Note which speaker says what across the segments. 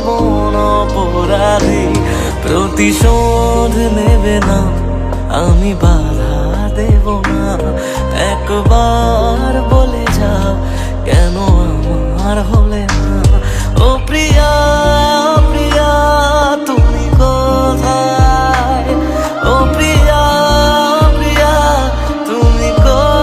Speaker 1: জীবন অপরাধী, প্রতিশোধ নেবে না, আমি বাধা দেব না। একবার বলে যাও কেন আমার হলে না। ও প্রিয়া প্রিয়া তুমি কোথায়, ও প্রিয়া প্রিয়া তুমি কোথায়।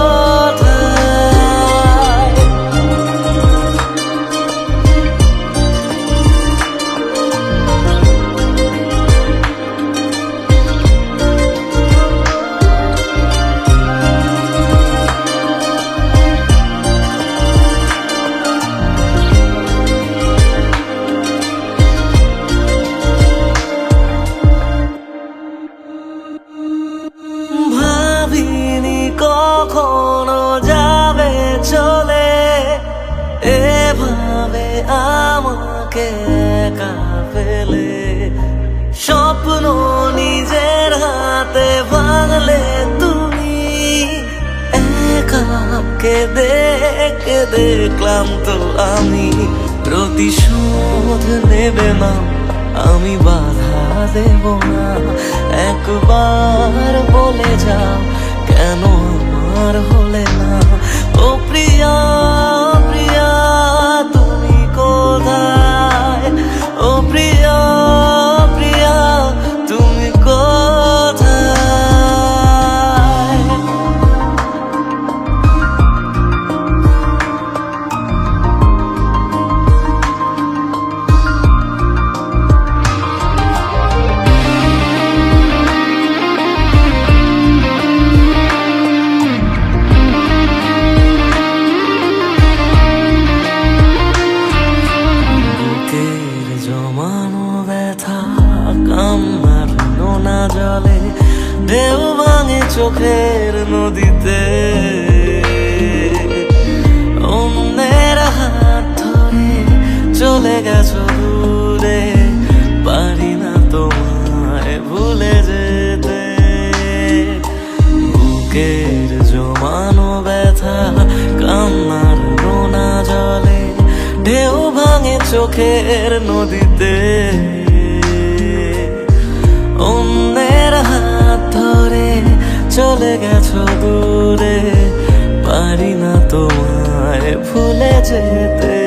Speaker 1: ভাবিনি কখনো যাবে চলে, এভাবে আমাকে একা ফেলে। স্বপ্ন নিজের হাতে ভাঙলে তুমি, একা কেঁদে কেঁদে ক্লান্ত আমি। প্রতিশোধ নেবে না, আমি বাধা দেব না। একবার বলে যাও কেন আমার হলে না। ও প্রিয়া প্রিয়া তুমি কোথায়, ও প্রিয়া প্রিয়া তুমি কোথায়। জমানো ব্যথা কান্নার নোনা জলে, ঢেউ ভাঙে চোখের নদীতে। অন্যের হাত ধরে চলে গেছো দূরে, পারি না তোমায় ভুলে যেতে। বুকের জমানো ব্যথা কান্নার নোনা জলে, ঢেউ ভাঙে চোখের নদীতে। অন্যের হাত ধরে চলে গেছো দূরে, পারি না তোমায় ভুলে যেতে।